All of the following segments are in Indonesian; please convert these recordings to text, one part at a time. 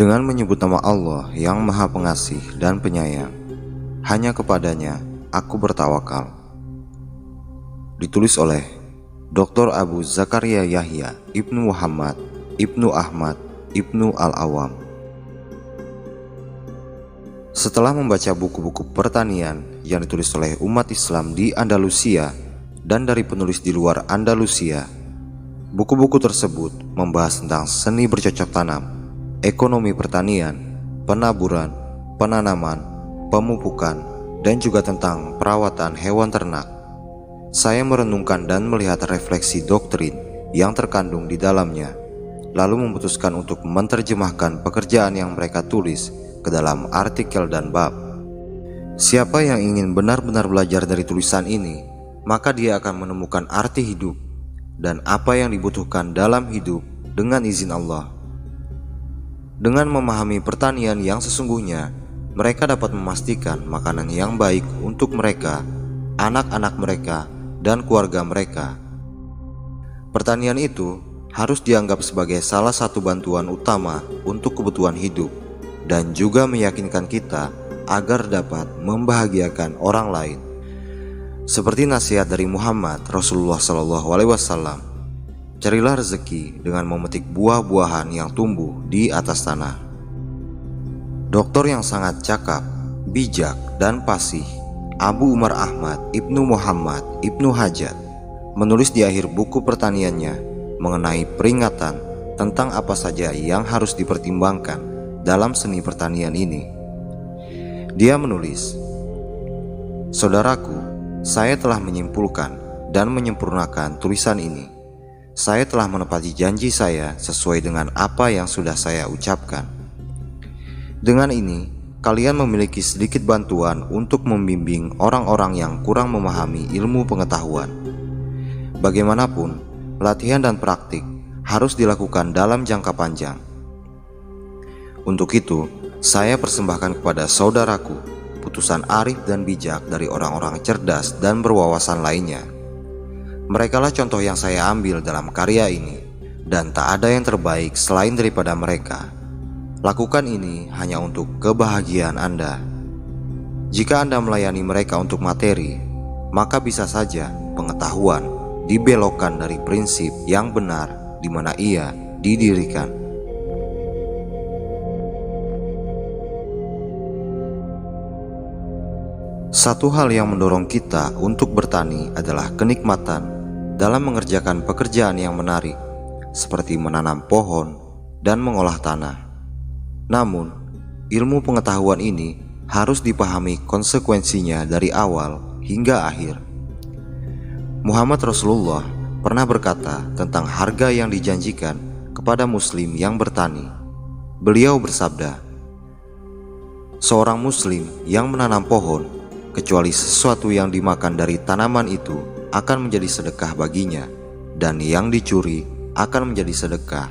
Dengan menyebut nama Allah yang Maha Pengasih dan Penyayang, hanya kepadanya aku bertawakal. Ditulis oleh Dr. Abu Zakaria Yahya Ibnu Muhammad Ibnu Ahmad Ibnu Al-Awam. Setelah membaca buku-buku pertanian yang ditulis oleh umat Islam di Andalusia dan dari penulis di luar Andalusia, buku-buku tersebut membahas tentang seni bercocok tanam, ekonomi pertanian, penaburan, penanaman, pemupukan, dan juga tentang perawatan hewan ternak. Saya merenungkan dan melihat refleksi doktrin yang terkandung di dalamnya, lalu memutuskan untuk menerjemahkan pekerjaan yang mereka tulis ke dalam artikel dan bab. Siapa yang ingin benar-benar belajar dari tulisan ini, maka dia akan menemukan arti hidup dan apa yang dibutuhkan dalam hidup dengan izin Allah. Dengan memahami pertanian yang sesungguhnya, mereka dapat memastikan makanan yang baik untuk mereka, anak-anak mereka, dan keluarga mereka. Pertanian itu harus dianggap sebagai salah satu bantuan utama untuk kebutuhan hidup dan juga meyakinkan kita agar dapat membahagiakan orang lain. Seperti nasihat dari Muhammad Rasulullah SAW, carilah rezeki dengan memetik buah-buahan yang tumbuh di atas tanah. Doktor yang sangat cakap, bijak, dan fasih, Abu Umar Ahmad Ibnu Muhammad Ibnu Hajat, menulis di akhir buku pertaniannya mengenai peringatan tentang apa saja yang harus dipertimbangkan dalam seni pertanian ini. Dia menulis, "Saudaraku, saya telah menyimpulkan dan menyempurnakan tulisan ini. Saya telah menepati janji saya sesuai dengan apa yang sudah saya ucapkan. Dengan ini, kalian memiliki sedikit bantuan untuk membimbing orang-orang yang kurang memahami ilmu pengetahuan. Bagaimanapun, latihan dan praktik harus dilakukan dalam jangka panjang. Untuk itu, saya persembahkan kepada saudaraku putusan arif dan bijak dari orang-orang cerdas dan berwawasan lainnya. Merekalah contoh yang saya ambil dalam karya ini, dan tak ada yang terbaik selain daripada mereka. Lakukan ini hanya untuk kebahagiaan Anda. Jika Anda melayani mereka untuk materi, maka bisa saja pengetahuan dibelokkan dari prinsip yang benar di mana ia didirikan." Satu hal yang mendorong kita untuk bertani adalah kenikmatan dalam mengerjakan pekerjaan yang menarik, seperti menanam pohon dan mengolah tanah. Namun, ilmu pengetahuan ini harus dipahami konsekuensinya dari awal hingga akhir. Muhammad Rasulullah pernah berkata tentang harga yang dijanjikan kepada muslim yang bertani. Beliau bersabda, "Seorang muslim yang menanam pohon, kecuali sesuatu yang dimakan dari tanaman itu akan menjadi sedekah baginya, dan yang dicuri akan menjadi sedekah.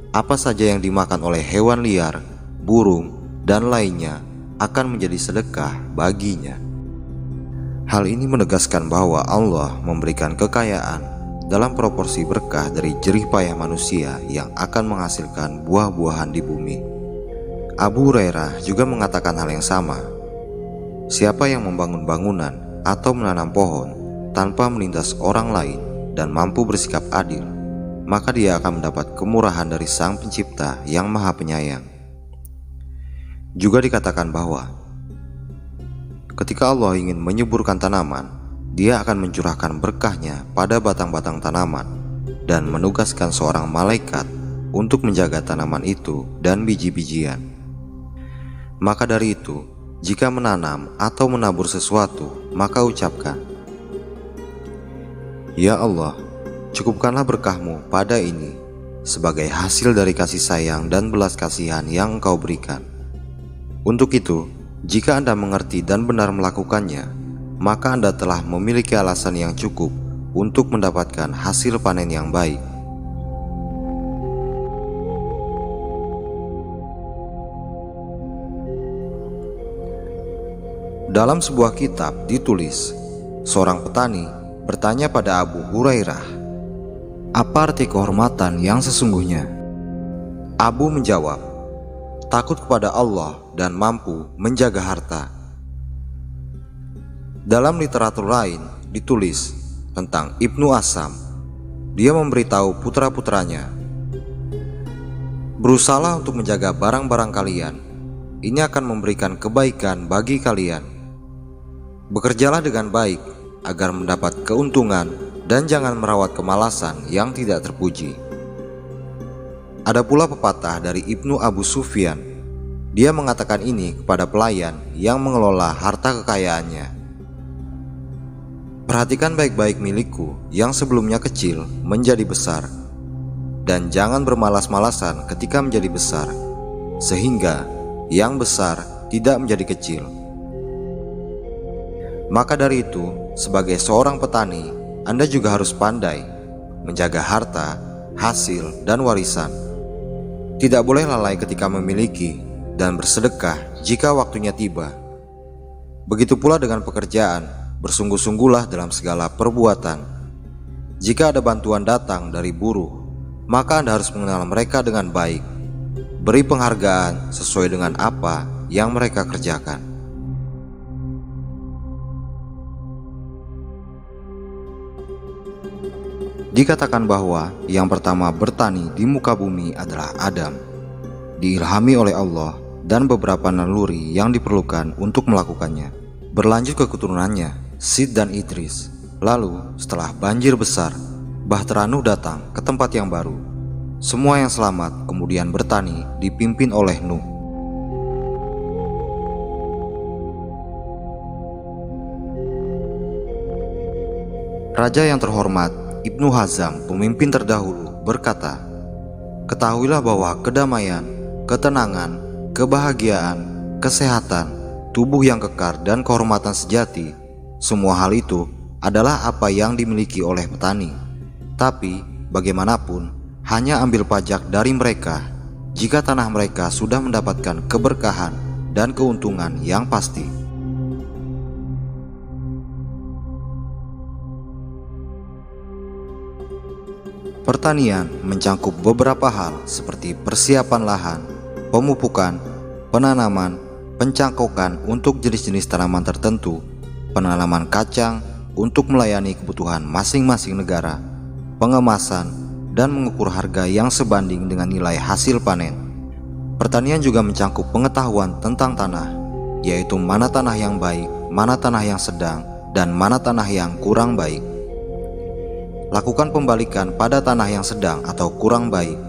Apa saja yang dimakan oleh hewan liar, burung, dan lainnya akan menjadi sedekah baginya." Hal ini menegaskan bahwa Allah memberikan kekayaan dalam proporsi berkah dari jerih payah manusia yang akan menghasilkan buah-buahan di bumi. Abu Hurairah juga mengatakan hal yang sama. Siapa yang membangun bangunan atau menanam pohon tanpa menindas orang lain dan mampu bersikap adil, maka dia akan mendapat kemurahan dari Sang Pencipta yang Maha Penyayang. Juga dikatakan bahwa ketika Allah ingin menyuburkan tanaman, Dia akan mencurahkan berkahnya pada batang-batang tanaman dan menugaskan seorang malaikat untuk menjaga tanaman itu dan biji-bijian. Maka dari itu, jika menanam atau menabur sesuatu, maka ucapkan, "Ya Allah, cukupkanlah berkah-Mu pada ini sebagai hasil dari kasih sayang dan belas kasihan yang Engkau berikan." Untuk itu, jika Anda mengerti dan benar melakukannya, maka Anda telah memiliki alasan yang cukup untuk mendapatkan hasil panen yang baik. Dalam sebuah kitab ditulis, seorang petani bertanya pada Abu Hurairah, "Apa arti kehormatan yang sesungguhnya?" Abu menjawab, takut kepada Allah, dan mampu menjaga harta. Dalam literatur lain ditulis tentang Ibnu Asam. Dia memberitahu putra-putranya, berusahalah untuk menjaga barang-barang kalian. Ini akan memberikan kebaikan bagi kalian. Bekerjalah dengan baik agar mendapat keuntungan dan jangan merawat kemalasan yang tidak terpuji. Ada pula pepatah dari Ibnu Abu Sufyan. Dia mengatakan ini kepada pelayan yang mengelola harta kekayaannya. Perhatikan baik-baik milikku yang sebelumnya kecil menjadi besar, dan jangan bermalas-malasan ketika menjadi besar, sehingga yang besar tidak menjadi kecil. Maka dari itu, sebagai seorang petani, Anda juga harus pandai menjaga harta, hasil, dan warisan. Tidak boleh lalai ketika memiliki dan bersedekah jika waktunya tiba. Begitu pula dengan pekerjaan, bersungguh-sungguhlah dalam segala perbuatan. Jika ada bantuan datang dari buruh, maka Anda harus mengenal mereka dengan baik. Beri penghargaan sesuai dengan apa yang mereka kerjakan. Dikatakan bahwa yang pertama bertani di muka bumi adalah Adam, diilhami oleh Allah dan beberapa naluri yang diperlukan untuk melakukannya. Berlanjut ke keturunannya, Sid dan Idris. Lalu setelah banjir besar, Bahtera Nuh datang ke tempat yang baru. Semua yang selamat kemudian bertani dipimpin oleh Nuh. Raja yang terhormat Ibnu Hazm, pemimpin terdahulu, berkata, ketahuilah bahwa kedamaian, ketenangan, kebahagiaan, kesehatan, tubuh yang kekar, dan kehormatan sejati, semua hal itu adalah apa yang dimiliki oleh petani. Tapi bagaimanapun, hanya ambil pajak dari mereka jika tanah mereka sudah mendapatkan keberkahan dan keuntungan yang pasti. Pertanian mencakup beberapa hal seperti persiapan lahan, pemupukan, penanaman, pencangkokan untuk jenis-jenis tanaman tertentu, penanaman kacang untuk melayani kebutuhan masing-masing negara, pengemasan, dan mengukur harga yang sebanding dengan nilai hasil panen. Pertanian juga mencakup pengetahuan tentang tanah, yaitu mana tanah yang baik, mana tanah yang sedang, dan mana tanah yang kurang baik. Lakukan pembalikan pada tanah yang sedang atau kurang baik.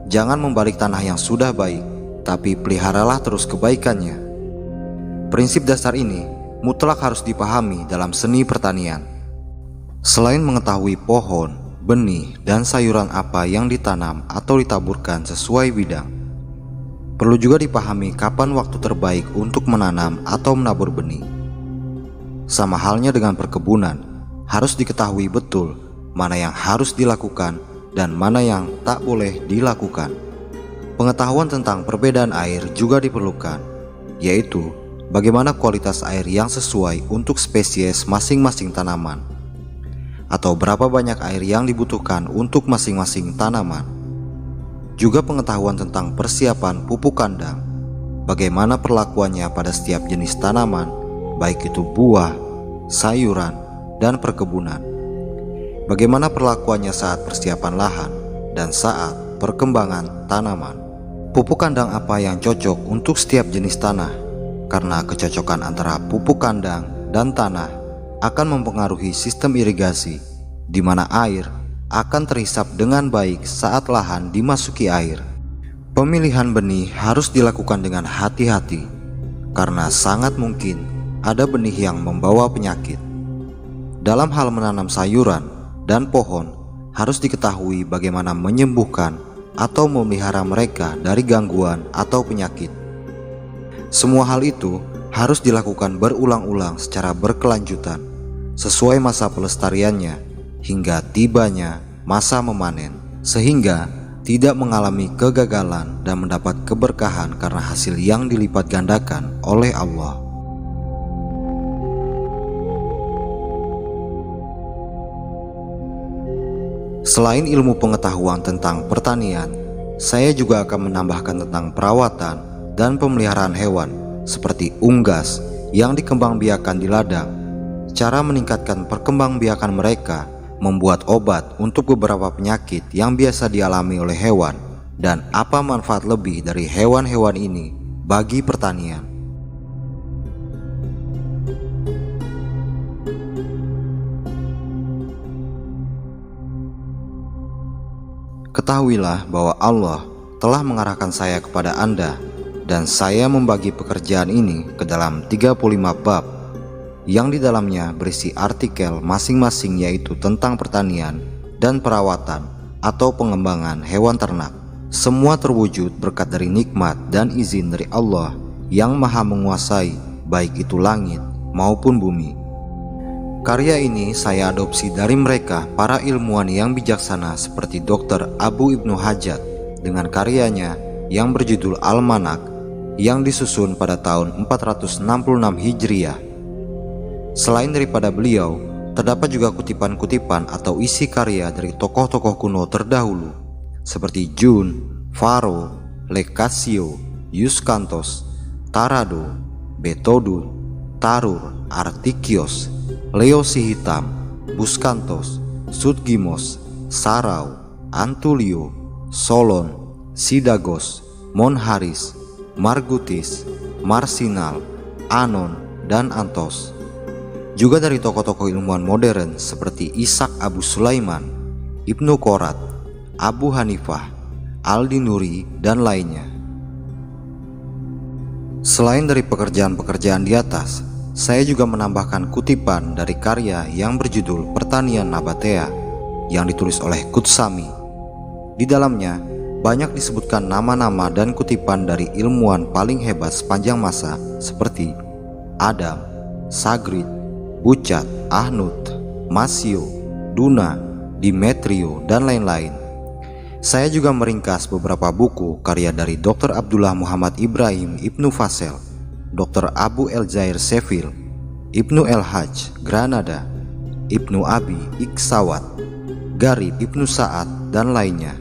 Jangan membalik tanah yang sudah baik, tapi peliharalah terus kebaikannya. Prinsip dasar ini mutlak harus dipahami dalam seni pertanian. Selain mengetahui pohon, benih, dan sayuran apa yang ditanam atau ditaburkan sesuai bidang, perlu juga dipahami kapan waktu terbaik untuk menanam atau menabur benih. Sama halnya dengan perkebunan, harus diketahui betul mana yang harus dilakukan dan mana yang tak boleh dilakukan. Pengetahuan tentang perbedaan air juga diperlukan, yaitu bagaimana kualitas air yang sesuai untuk spesies masing-masing tanaman, atau berapa banyak air yang dibutuhkan untuk masing-masing tanaman. Juga pengetahuan tentang persiapan pupuk kandang, bagaimana perlakuannya pada setiap jenis tanaman, baik itu buah, sayuran, dan perkebunan. Bagaimana perlakuannya saat persiapan lahan dan saat perkembangan tanaman. Pupuk kandang apa yang cocok untuk setiap jenis tanah, karena kecocokan antara pupuk kandang dan tanah akan mempengaruhi sistem irigasi, di mana air akan terhisap dengan baik saat lahan dimasuki air. Pemilihan benih harus dilakukan dengan hati-hati, karena sangat mungkin ada benih yang membawa penyakit. Dalam hal menanam sayuran dan pohon, harus diketahui bagaimana menyembuhkan atau memelihara mereka dari gangguan atau penyakit. Semua hal itu harus dilakukan berulang-ulang secara berkelanjutan, sesuai masa pelestariannya, hingga tibanya masa memanen, sehingga tidak mengalami kegagalan dan mendapat keberkahan karena hasil yang dilipat gandakan oleh Allah. Selain ilmu pengetahuan tentang pertanian, Saya juga akan menambahkan tentang perawatan dan pemeliharaan hewan seperti unggas yang dikembangbiakan di ladang, cara meningkatkan perkembangbiakan mereka, membuat obat untuk beberapa penyakit yang biasa dialami oleh hewan, dan apa manfaat lebih dari hewan-hewan ini bagi pertanian. Ketahuilah bahwa Allah telah mengarahkan saya kepada Anda, dan saya membagi pekerjaan ini ke dalam 35 bab, yang di dalamnya berisi artikel masing-masing, yaitu tentang pertanian dan perawatan atau pengembangan hewan ternak. Semua terwujud berkat dari nikmat dan izin dari Allah yang maha menguasai, baik itu langit maupun bumi. Karya ini saya adopsi dari mereka para ilmuwan yang bijaksana seperti Dr. Abu Ibnu Hajat dengan karyanya yang berjudul Almanak yang disusun pada tahun 466 Hijriah. Selain daripada beliau, terdapat juga kutipan-kutipan atau isi karya dari tokoh-tokoh kuno terdahulu seperti Jun, Faro, Lekasio, Yuskantos, Tarado, Betodun, Tarur, Artikios, Leo Sihitam, Buskantos, Sudgimos, Sarau, Antulio, Solon, Sidagos, Monharis, Margutis, Marsinal, Anon, dan Antos. Juga dari tokoh-tokoh ilmuwan modern seperti Ishak Abu Sulaiman, Ibnu Qorat, Abu Hanifah, Al-Dinuri, dan lainnya. Selain dari pekerjaan-pekerjaan di atas, saya juga menambahkan kutipan dari karya yang berjudul Pertanian Nabatea yang ditulis oleh Kutsami. Di dalamnya banyak disebutkan nama-nama dan kutipan dari ilmuwan paling hebat sepanjang masa seperti Adam, Sagrid, Bucat, Ahnut, Masio, Duna, Dimetrio, dan lain-lain. Saya juga meringkas beberapa buku karya dari Dr. Abdullah Muhammad Ibrahim Ibnu Fasel, Dr. Abu El-Zair Seville, Ibnu El-Hajj Granada, Ibnu Abi Iksawat, Garib Ibnu Sa'ad, dan lainnya.